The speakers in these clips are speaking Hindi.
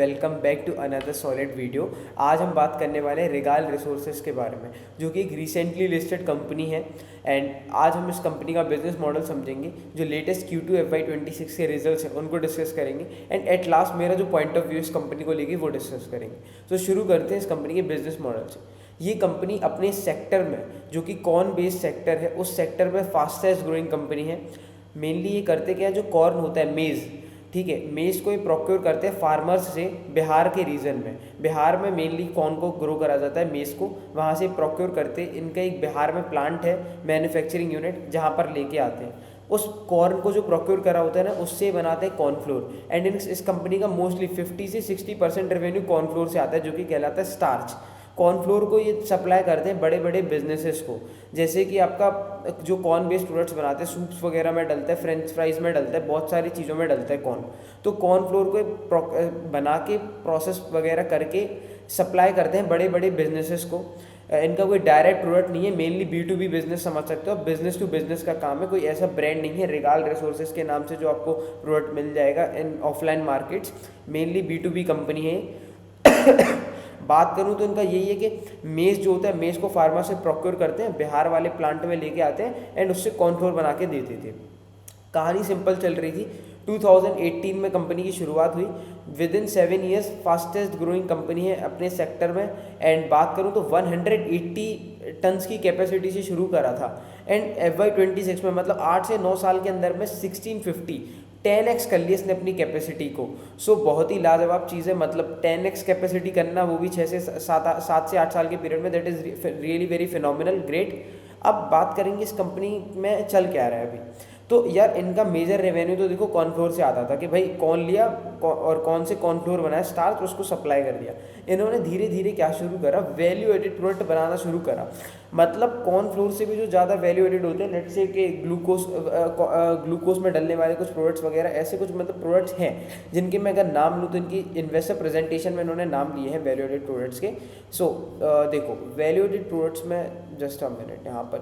Welcome back to another solid video. आज हम बात करने वाले हैं रिगाल रिसोर्सेज के बारे में, जो कि एक रिसेंटली लिस्टेड कंपनी है। एंड आज हम इस कंपनी का बिजनेस मॉडल समझेंगे, जो लेटेस्ट Q2 FY26 के रिजल्ट्स हैं उनको डिस्कस करेंगे, एंड एट लास्ट मेरा जो पॉइंट ऑफ व्यू इस कंपनी को लेके वो डिस्कस करेंगे। तो शुरू करते हैं इस कंपनी के बिजनेस मॉडल से। ये कंपनी अपने सेक्टर में, जो कि कॉर्न बेस्ड सेक्टर है, उस सेक्टर में फास्टेस्ट ग्रोइंग कंपनी है। मेनली ये करते क्या है, जो कॉर्न होता है, मेज़, ठीक है, मेज़ को ये प्रोक्योर करते हैं फार्मर्स से बिहार के रीजन में। बिहार में मेनली कॉर्न को ग्रो करा जाता है, मेज़ को वहाँ से प्रोक्योर करते। इनका एक बिहार में प्लांट है, मैन्युफैक्चरिंग यूनिट, जहाँ पर लेके आते हैं उस कॉर्न को जो प्रोक्योर करा होता है ना, उससे बनाते हैं कॉर्नफ्लोर। एंड इस कंपनी का मोस्टली 50 से 60% रेवेन्यू कॉर्नफ्लोर से आता है, जो कि कहलाता है स्टार्च। कॉर्नफ्लोर को ये सप्लाई करते हैं बड़े बड़े बिजनेसेस को, जैसे कि आपका जो कॉर्न बेस्ड प्रोडक्ट्स बनाते हैं, सूप्स वगैरह में डलता है, फ्रेंच फ्राइज में डलता है, बहुत सारी चीज़ों में डलता है कॉर्न। तो कॉर्नफ्लोर को बना के प्रोसेस वगैरह करके सप्लाई करते हैं बड़े बड़े बिजनेसेस को। इनका कोई डायरेक्ट प्रोडक्ट नहीं है, मेनली B2B बिजनेस समझ सकते हो, बिजनेस टू बिजनेस का काम है। कोई ऐसा ब्रांड नहीं है रिगाल रिसोर्सेज के नाम से जो आपको प्रोडक्ट मिल जाएगा in offline markets. Mainly B2B company है। बात करूं तो इनका यही है कि मेज़ जो होता है, मेज़ को फार्मा से प्रोक्योर करते हैं, बिहार वाले प्लांट में लेके आते हैं एंड उससे कॉर्नफ्लोर बना के देते थे। कहानी सिंपल चल रही थी। 2018 में कंपनी की शुरुआत हुई। With in 7 years fastest growing company है अपने सेक्टर में। एंड बात करूं तो 180 टन्स की कैपेसिटी से शुरू करा था, एंड FY26 में, मतलब 8 से 9 साल के अंदर में 1650 10x कर लिया इसने अपनी कैपेसिटी को। सो बहुत ही लाजवाब चीज़ है, मतलब 10x कैपेसिटी करना, वो भी 6 से 7 से 8 साल के पीरियड में। That is really very phenomenal, great. अब बात करेंगे इस कंपनी में चल क्या रहा है अभी। तो यार इनका मेजर रेवेन्यू तो देखो कॉर्नफ्लोर से आता था, कि भाई कौन लिया और कौन से कॉर्नफ्लोर बनाया स्टार्च, उसको सप्लाई कर दिया। इन्होंने धीरे धीरे क्या शुरू करा, वैल्यू एडिड प्रोडक्ट बनाना शुरू करा। मतलब कॉर्नफ्लोर से भी जो ज़्यादा वैल्यू एडिड होते हैं, लेट्स से कि ग्लूकोज में डलने वाले कुछ प्रोडक्ट्स वगैरह, ऐसे कुछ मतलब प्रोडक्ट्स हैं जिनके मैं अगर नाम लूँ तो इनकी इन्वेस्टर प्रेजेंटेशन में इन्होंने नाम लिए हैं वैल्यू एडिड प्रोडक्ट्स के। सो देखो वैल्यू एडिड प्रोडक्ट्स में, जस्ट अ मिनट यहाँ पर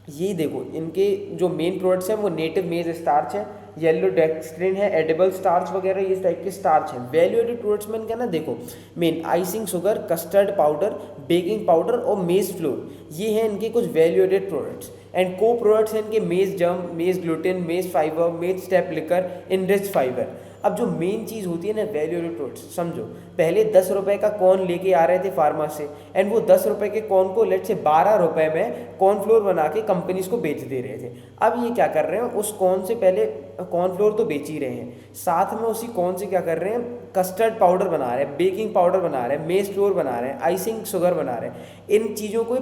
ये देखो, इनके जो मेन प्रोडक्ट्स हैं वो नेटिव मेज स्टार्च है, येलो डेक्सट्रिन है, एडिबल स्टार्च वगैरह, इस टाइप के स्टार्च हैं। वैल्यू एडिड प्रोडक्ट्स में इनका ना देखो, main icing sugar, custard powder, baking powder और मेज फ्लोर, ये हैं इनके कुछ वैल्यू एडिड प्रोडक्ट्स। एंड को प्रोडक्ट्स हैं इनके मेज जम, मेज ग्लूटेन, मेज फाइबर, मेज स्टेप लिकर, इनरिच फाइबर। अब जो मेन चीज़ होती है ना वैल्यू एडिड प्रोडक्ट्स, समझो पहले 10 रुपये का कॉर्न लेके आ रहे थे फार्मा से, एंड वो 10 रुपये के कॉर्न को लेट से 12 रुपये में कॉर्नफ्लोर बना के कंपनीज को बेच दे रहे थे। अब ये क्या कर रहे हैं, उस कॉर्न से पहले कॉर्नफ्लोर तो बेच ही रहे हैं, साथ में उसी कॉर्न से क्या कर रहे हैं, कस्टर्ड पाउडर बना रहे हैं, बेकिंग पाउडर बना रहे हैं, मेज फ्लोर बना रहे हैं, आइसिंग शुगर बना रहे हैं। इन चीज़ों को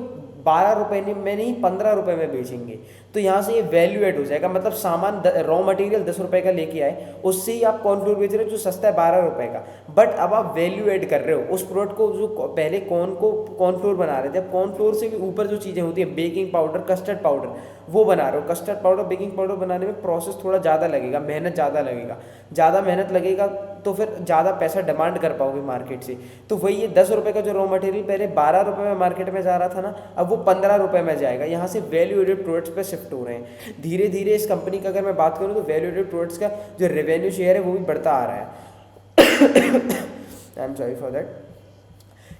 12 रुपये में नहीं 15 रुपये में बेचेंगे। तो यहाँ से ये वैल्यू एड हो जाएगा, मतलब सामान रॉ मटेरियल 10 रुपये का लेके आए, उससे ही आप कॉर्नफ्लोर बेच रहे हो जो सस्ता है 12 रुपये का, बट अब आप वैल्यू एड कर रहे हो उस प्रोडक्ट को, जो पहले कॉर्नफ्लोर बना रहे थे, अब कॉर्नफ्लोर से भी ऊपर जो चीज़ें होती हैं, बेकिंग पाउडर, कस्टर्ड पाउडर, वो बना रहे हो। कस्टर्ड पाउडर, बेकिंग पाउडर बनाने में प्रोसेस थोड़ा ज़्यादा लगेगा, मेहनत ज़्यादा लगेगा, ज़्यादा मेहनत लगेगा तो फिर ज़्यादा पैसा डिमांड कर पाओगे मार्केट से। तो वही ये 10 रुपये का जो रॉ मटेरियल पहले 12 रुपये में मार्केट में जा रहा था ना, अब वो 15 रुपये में जाएगा। यहाँ से वैल्यू एडेड प्रोडक्ट्स पे शिफ्ट हो रहे हैं धीरे धीरे। इस कंपनी का अगर मैं बात करूँ तो वैल्यू एडेड प्रोडक्ट्स का जो रेवेन्यू शेयर है वो भी बढ़ता आ रहा है। I am sorry for that.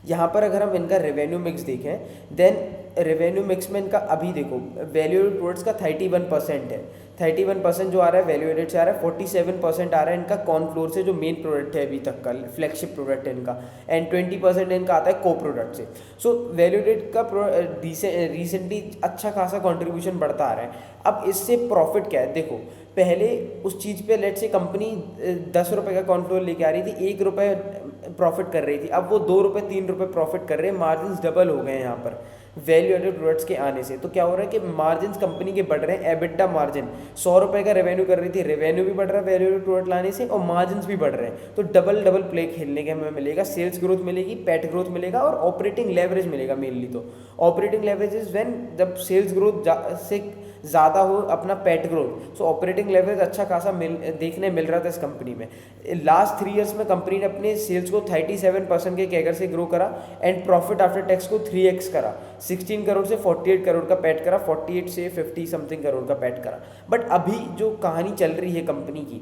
यहाँ पर अगर हम इनका रेवेन्यू मिक्स देखें, देन रेवेन्यू मिक्स में इनका अभी देखो वैल्यू एडेड प्रोडक्ट्स का 31% है। 31% जो आ रहा है वैल्यू एडेड से आ रहा है, 47% आ रहा है इनका कॉर्नफ्लोर से, जो मेन प्रोडक्ट है अभी तक का फ्लैगशिप प्रोडक्ट है इनका, एंड 20% इनका आता है को प्रोडक्ट से। सो वैल्यू एडेड का रिसेंटली अच्छा खासा कॉन्ट्रीब्यूशन बढ़ता आ रहा है। अब इससे प्रॉफिट क्या है, देखो पहले उस चीज़ पे लेट से कंपनी 10 रुपये का कॉर्नफ्लोर लेके आ रही थी, 1 रुपये प्रॉफिट कर रही थी, अब वो 2 रुपये 3 रुपये प्रॉफिट कर रहे हैं। मार्जिन डबल हो गए हैं यहाँ पर वैल्यू एडेड प्रोडक्ट्स के आने से। तो क्या हो रहा है कि मार्जिन कंपनी के बढ़ रहे हैं। एबिटा मार्जिन 100 रुपये का रेवेन्यू कर रही थी, रेवेन्यू भी बढ़ रहा है वैल्यू एडेड प्रोडक्ट लाने से, और मार्जिन भी बढ़ रहे हैं। तो डबल प्ले खेलने के हमें मिलेगा, सेल्स ग्रोथ मिलेगी, पैट ग्रोथ मिलेगा, और ऑपरेटिंग लेवरेज मिलेगा। मेनली तो ऑपरेटिंग लेवरेज इज व्हेन जब सेल्स ग्रोथ से ज़्यादा हो अपना पैट ग्रोथ। सो ऑपरेटिंग लेवरेज अच्छा खासा देखने मिल रहा था इस कंपनी में। लास्ट 3 ईयर्स में कंपनी ने अपने सेल्स को 37% के कैगर से ग्रो करा, एंड प्रॉफिट आफ्टर टैक्स को 3x करा, 16 करोड़ से 48 करोड़ का पैट करा, 48 से 50 समथिंग करोड़ का पैट करा। बट अभी जो कहानी चल रही है कंपनी की,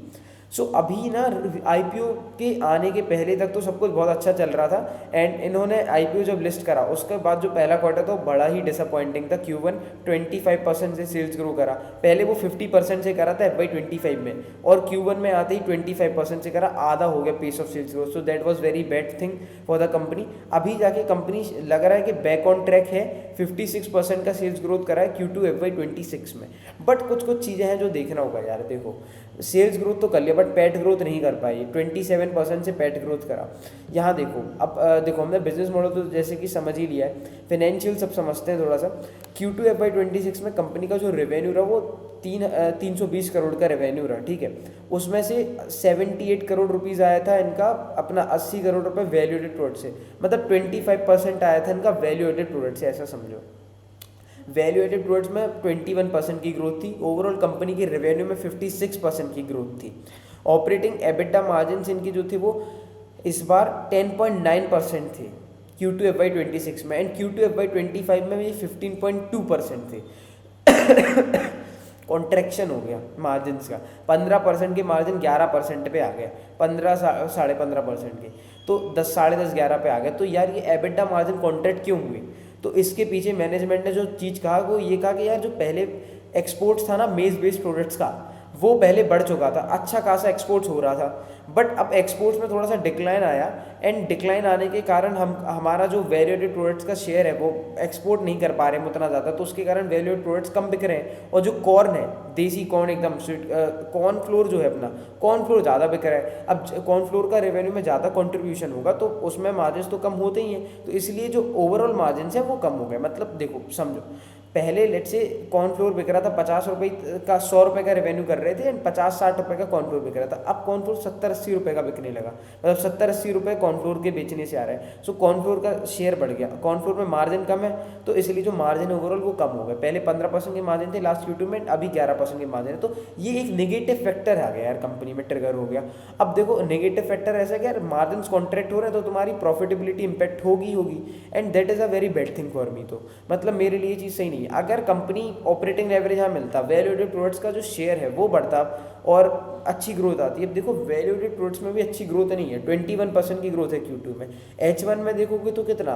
सो अभी ना आईपीओ के आने के पहले तक तो सब कुछ बहुत अच्छा चल रहा था, एंड इन्होंने आईपीओ जब लिस्ट करा उसके बाद जो पहला क्वार्टर था वो बड़ा ही डिसअपॉइंटिंग था। Q1 25% से सेल्स ग्रो करा, पहले वो 50% से करा था FY25 में, और Q1 में आते ही 25% से करा, आधा हो गया pace of sales growth. So that was very bad thing for the company. अभी जाके कंपनी लग रहा है कि बैक ऑन ट्रैक है, 56% का सेल्स ग्रोथ करा है Q2 FY26 में। बट कुछ कुछ चीज़ें हैं जो देखना होगा यार। देखो सेल्स ग्रोथ तो कर लिया बट पैट ग्रोथ नहीं कर पाई, 27% से पैट ग्रोथ करा। यहाँ देखो अब देखो हमने बिजनेस मॉडल तो जैसे कि समझ ही लिया है, फाइनेंशियल सब समझते हैं थोड़ा सा। Q2 FY26 में कंपनी का जो रेवेन्यू रहा वो 320 करोड़ का रेवेन्यू रहा, ठीक है। उसमें से 78 करोड़ रुपीज़ आया था इनका अपना 80 करोड़ रुपये वैल्यू एडेड प्रोडक्ट से, मतलब 25% आया था इनका वैल्यू एडेड प्रोडक्ट से, ऐसा समझो। वैल्यू एडेड प्रोडक्ट्स में 21% की ग्रोथ थी, ओवरऑल कंपनी के रेवेन्यू में 56% की ग्रोथ थी। ऑपरेटिंग एबिटा मार्जिन इनकी जो थी वो इस बार 10.9% थे Q2 FY26 में, एंड Q2 FY25 में ये 15.2% थे। कॉन्ट्रैक्शन हो गया मार्जिन का, 15% के मार्जिन 11% पे आ गया, 15.5% के, तो 10 साढ़े 10 11 पे आ गया। तो यार ये एबिटा मार्जिन कॉन्ट्रैक्ट क्यों हुए? तो इसके पीछे मैनेजमेंट ने जो चीज़ कहा वो ये कहा कि यार जो पहले एक्सपोर्ट्स था ना मेज बेस्ड प्रोडक्ट्स का, वो पहले बढ़ चुका था, अच्छा खासा एक्सपोर्ट्स हो रहा था, बट अब एक्सपोर्ट्स में थोड़ा सा डिक्लाइन आया, एंड डिक्लाइन आने के कारण हमारा जो वैल्यू एडेड प्रोडक्ट्स का शेयर है वो एक्सपोर्ट नहीं कर पा रहे हैं उतना ज़्यादा, तो उसके कारण वैल्यू एडेड प्रोडक्ट्स कम बिक रहे हैं। और जो कॉर्न है, देसी कॉर्न एकदम स्वीट कॉर्न फ्लोर जो है अपना, कॉर्न फ्लोर ज़्यादा बिक रहा है। अब कॉर्न फ्लोर का रेवेन्यू में ज़्यादा कॉन्ट्रीब्यूशन होगा तो उसमें मार्जिन तो कम होते ही हैं, तो इसलिए जो ओवरऑल मार्जिन है वो कम हो गए। मतलब देखो समझो, पहले लेट से कॉर्नफ्लोर बिक रहा था 50 रुपये का, 100 रुपये का रेवेन्यू कर रहे थे, एंड 50-60 रुपये का कॉर्नफ्लोर बिक रहा था। अब कॉर्नफ्लोर 70-80 रुपये का बिकने लगा, मतलब 70-80 रुपये कॉर्नफ्लोर के बेचने से आ रहा है। सो कॉर्नफ्लोर का शेयर बढ़ गया, कॉर्नफ्लोर में मार्जिन कम है, तो इसलिए जो मार्जिन ओवरऑल वो कम हो गए। पहले 15% के मार्जिन थे लास्ट Q2 में, अभी 11% के मार्जिन है, तो ये एक नेगेटिव फैक्टर आ गया यार, कंपनी में ट्रिगर हो गया। अब देखो नेगेटिव फैक्टर ऐसा कि यार मार्जिन कॉन्ट्रैक्ट हो रहे हैं तो तुम्हारी प्रॉफिटेबिलिटी इंपैक्ट होगी, and that is a very bad thing for me. तो मतलब मेरे लिए ये चीज़ सही नहीं है। अगर कंपनी ऑपरेटिंग लेवरेज यहाँ मिलता, वैल्यू एडेड प्रोडक्ट्स का जो शेयर है वो बढ़ता और अच्छी ग्रोथ आती है। अब देखो वैल्यू एडेड प्रोडक्ट्स में भी अच्छी ग्रोथ नहीं है, 21% की ग्रोथ है Q2 में। H1 में देखोगे तो कितना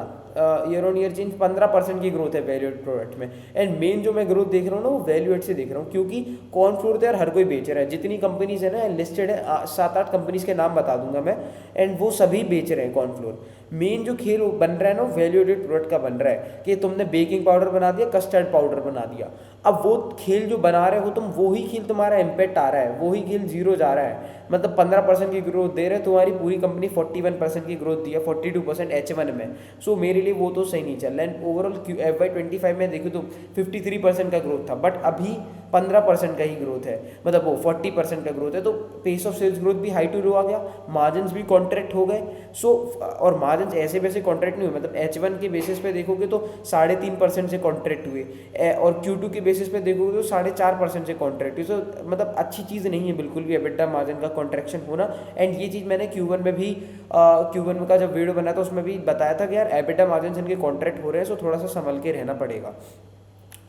ईयर ऑन ईयर चेंज 15% की ग्रोथ है वैल्यू एडेड प्रोडक्ट में, एंड मेन जो मैं ग्रोथ देख रहा हूँ ना वो वैल्यू एड से देख रहा हूँ, क्योंकि कॉर्नफ्लोर तो यार हर कोई बेच रहा है, जितनी कंपनीज है ना लिस्टेड है 7-8 कंपनीज के नाम बता दूंगा मैं, एंड वो सभी बेच रहे हैं कॉर्नफ्लोर। मेन जो खेल बन रहा है ना वैल्यू एडेड प्रोडक्ट का बन रहा है कि तुमने बेकिंग पाउडर बना दिया, कस्टर्ड पाउडर बना दिया। अब वो खेल जो बना रहे हो तुम, वही खेल तुम्हारा इम्पैक्ट आ रहा है, वही खेल जीरो जा रहा है। मतलब 15% की ग्रोथ दे रहे, तुम्हारी पूरी कंपनी 41% की ग्रोथ दी है, 42% H1 में। सो मेरे लिए वो तो सही नहीं चल रहा है। ओवरऑल FY25 में देखो तो 53% का ग्रोथ था, बट अभी 15% का ही ग्रोथ है, मतलब वो 40% का ग्रोथ है। तो पेस ऑफ सेल्स ग्रोथ भी हाई टू लो आ गया, मार्जिन भी कॉन्ट्रैक्ट हो गए। सो और मार्जिन ऐसे वैसे कॉन्ट्रैक्ट नहीं हुए, मतलब H1 के बेसिस पे देखोगे तो 3.5% से कॉन्ट्रैक्ट हुए, और Q2 के बेसिस पे देखोगे तो 4.5% से कॉन्ट्रैक्ट हुए। सो मतलब अच्छी चीज़ नहीं है बिल्कुल भी एबिटा मार्जिन का कॉन्ट्रैक्शन होना। एंड ये चीज़ मैंने Q1 में भी Q1 का जब वीडियो बना था उसमें भी बताया था कि यार एबिटा मार्जिन इनके कॉन्ट्रैक्ट हो रहे हैं, सो थोड़ा सा संभल के रहना पड़ेगा।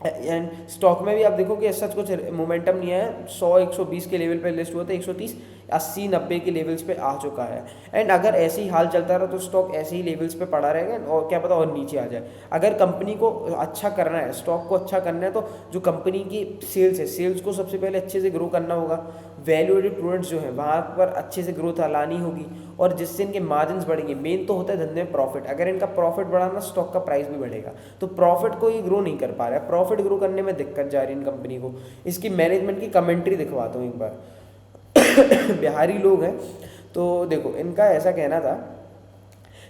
एंड स्टॉक में भी आप देखो कि ऐसा कुछ मोमेंटम नहीं है, 100-120 के लेवल पे लिस्ट हुआ था, 130 80-90 के लेवल्स पे आ चुका है। एंड अगर ऐसे ही हाल चलता रहा तो स्टॉक ऐसे ही लेवल्स पे पड़ा रहेगा, और क्या पता और नीचे आ जाए। अगर कंपनी को अच्छा करना है, स्टॉक को अच्छा करना है, तो जो कंपनी की सेल्स है, सेल्स को सबसे पहले अच्छे से ग्रो करना होगा। वैल्यू एडेड प्रोडक्ट्स जो है वहाँ पर अच्छे से ग्रोथ लानी होगी, और जिससे इनके मार्जिन बढ़ेंगे। मेन तो होता है धंधे में प्रॉफिट, अगर इनका प्रॉफिट बढ़ा ना स्टॉक का प्राइस भी बढ़ेगा। तो प्रॉफिट को ये ग्रो नहीं कर पा रहा है, प्रॉफिट ग्रो करने में दिक्कत जा रही है इन कंपनी को। इसकी मैनेजमेंट की कमेंट्री दिखवाता हूँ एक बार। बिहारी लोग हैं, तो देखो इनका ऐसा कहना था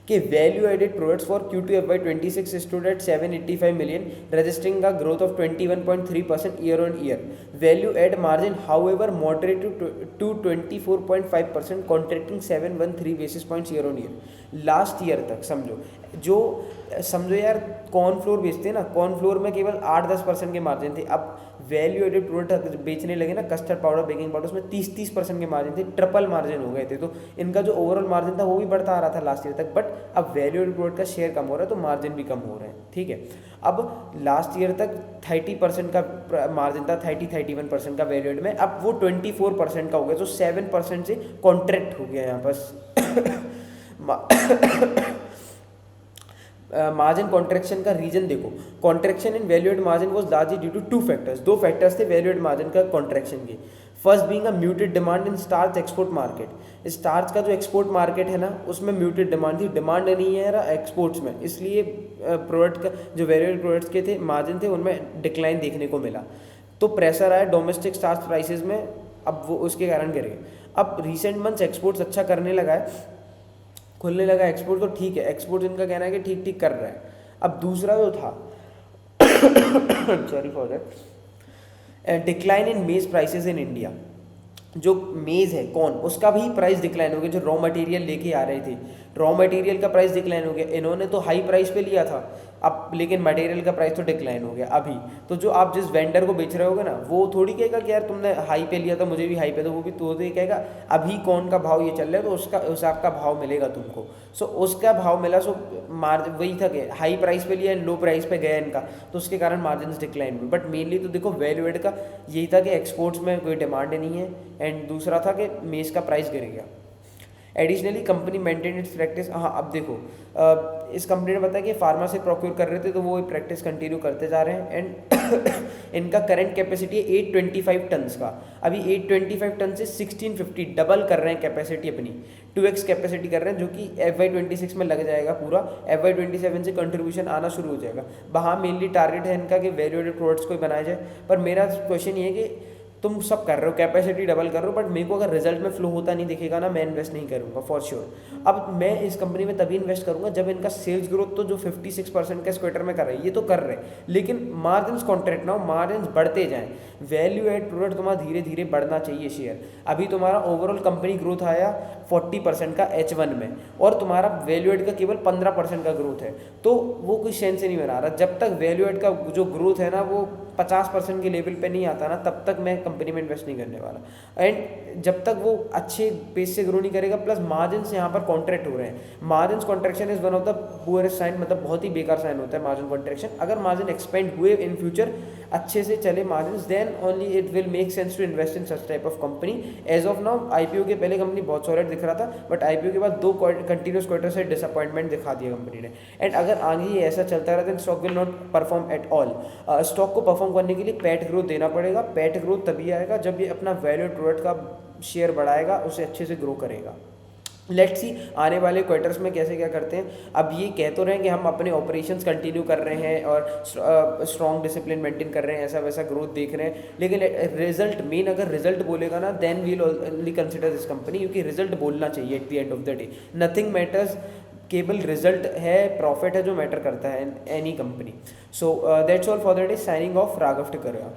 कि value added products for Q2 FY26 stood at 785 million, registering का growth of 21.3% year on year. Value add margin however moderate to 24.5%, contracting 713 basis points year on year. Last year तक समझो यार, कॉर्नफ्लोर बेचते हैं ना, कॉर्नफ्लोर में केवल 8-10% के मार्जिन थे। अब वैल्यू एडेड प्रोडक्ट बेचने लगे ना, कस्टर्ड पाउडर, बेकिंग पाउडर, उसमें 30% के मार्जिन थे, ट्रिपल मार्जिन हो गए थे। तो इनका जो ओवरऑल मार्जिन था वो भी बढ़ता आ रहा था लास्ट ईयर तक, बट अब वैल्यू एडेड प्रोडक्ट का शेयर कम हो रहा है तो मार्जिन भी कम हो रहे हैं, ठीक है। अब लास्ट ईयर तक 30% का मार्जिन था, 31% का वैल्यू एड में, अब वो 24% का हो गया, तो 7% से कॉन्ट्रैक्ट हो गया यहाँ पर मार्जिन कॉन्ट्रैक्शन का रीजन देखो, contraction in value add margin was largely due to 2 factors, 2 factors थे वैल्यू एड मार्जिन का कॉन्ट्रैक्शन के। First being a muted demand in starch export market, starch का जो एक्सपोर्ट मार्केट है ना उसमें म्यूटेड डिमांड थी, डिमांड नहीं है रहा एक्सपोर्ट्स में, इसलिए प्रोडक्ट का जो वैल्यू एड प्रोडक्ट्स के थे मार्जिन थे उनमें डिक्लाइन देखने को मिला, तो प्रेशर आया डोमेस्टिक स्टार्च प्राइसेस में, अब वो उसके कारण गिर गए। अब रिसेंट मंथ्स एक्सपोर्ट्स अच्छा करने लगा है, खुलने लगा एक्सपोर्ट, तो ठीक है, एक्सपोर्ट इनका कहना है कि ठीक ठीक कर रहा है। अब दूसरा जो था sorry for that, decline in मेज प्राइसेस इन इंडिया, जो मेज है कौन, उसका भी प्राइस डिक्लाइन हो गया, जो रॉ मटेरियल लेके आ रहे थे, रॉ मटेरियल का प्राइस डिक्लाइन हो गया। इन्होंने तो हाई प्राइस पे लिया था अब, लेकिन मटेरियल का प्राइस तो डिक्लाइन हो गया अभी। तो जो आप जिस वेंडर को बेच रहे होगे ना, वो थोड़ी कहेगा कि यार तुमने हाई पे लिया था मुझे भी हाई पे दो, वो भी तो ये कहेगा अभी कौन का भाव ये चल रहा है तो उसका हिसाब का भाव मिलेगा तुमको। सो उसका भाव मिला, सो मार्जिन वही था कि हाई प्राइस पे लिया, लो प्राइस पे गया इनका, तो उसके कारण मार्जिन डिक्लाइन हुए। बट मेनली तो देखो वैल्यू एड का यही था कि एक्सपोर्ट्स में कोई डिमांड नहीं है, एंड दूसरा था कि मेज का प्राइस गिर गया। Additionally company maintain its practice, हाँ अब देखो इस कंपनी ने बताया कि फार्मा से प्रोक्योर कर रहे थे तो वो प्रैक्टिस कंटिन्यू करते जा रहे हैं, एंड इनका करंट कैपेसिटी है 825 टन्स का, अभी 825 टन से 1650 डबल कर रहे हैं कैपेसिटी अपनी, 2x कैपेसिटी कर रहे हैं, जो कि FY26 में लग जाएगा पूरा, FY27 से कंट्रीब्यूशन आना शुरू हो जाएगा। वहाँ मेनली टारगेट है इनका कि वैल्यू एडेड प्रोडक्ट्स को बनाया जाए। पर मेरा क्वेश्चन ये है कि तुम सब कर रहे हो, कैपेसिटी डबल कर रहे हो, बट मेरे को अगर रिजल्ट में फ्लो होता नहीं दिखेगा ना, मैं इन्वेस्ट नहीं करूंगा फॉर श्योर। अब मैं इस कंपनी में तभी इन्वेस्ट करूंगा जब इनका सेल्स ग्रोथ तो जो 56% का स्क्वार्टर में कर रहे हैं, ये तो कर रहे हैं, लेकिन मार्जिन कॉन्ट्रैक्ट ना हो, मार्जिन बढ़ते जाएं, वैल्यू एड प्रोडक्ट तुम्हारा धीरे धीरे बढ़ना चाहिए शेयर। अभी तुम्हारा ओवरऑल कंपनी ग्रोथ आया 40% का H1 में, और तुम्हारा वैल्यू एड का केवल 15% का ग्रोथ है, तो वो कोई सेंस नहीं बना रहा। जब तक वैल्यू एड का जो ग्रोथ है ना वो 50% के लेवल पे नहीं आता ना, तब तक मैं कंपनी में इन्वेस्ट नहीं करने वाला। एंड जब तक वो अच्छे पेस से ग्रो नहीं करेगा, प्लस मार्जिन से यहाँ पर कॉन्ट्रैक्ट हो रहे हैं, margin contraction is one of the poorest sign, मतलब बहुत ही बेकार साइन होता है मार्जिन कॉन्ट्रैक्शन। अगर मार्जिन एक्सपेंड हुए इन फ्यूचर, अच्छे से चले margin, then only it will make sense to invest in such type of company. As of now IPO के पहले कंपनी बहुत सॉलिड दिख रहा था, बट IPO के बाद 2 कंटिन्यूस क्वार्टर से डिसअपॉइंटमेंट दिखा दिया कंपनी ने। एंड अगर आगे ये ऐसा चलता रहा, then stock will not perform at all. Stock को परफॉर्म करने के लिए पैट ग्रोथ देना पड़ेगा, पैट ग्रोथ तभी आएगा जब ये अपना वैल्यू प्रोडक्ट का शेयर बढ़ाएगा, उसे अच्छे से ग्रो करेगा। लेट्स सी आने वाले क्वार्टर्स में कैसे क्या करते हैं। अब ये कह तो रहे हैं कि हम अपने ऑपरेशंस कंटिन्यू कर रहे हैं और स्ट्रॉन्ग डिसिप्लिन मेंटेन कर रहे हैं, ऐसा वैसा ग्रोथ देख रहे हैं, लेकिन रिजल्ट मेन अगर रिजल्ट बोलेगा ना, then we'll only consider this company, क्योंकि रिजल्ट बोलना चाहिए at the end of the day, nothing matters, केवल रिजल्ट है, प्रॉफिट है जो मैटर करता है any company. So that's all for the day, signing off, Raghav Tikaria.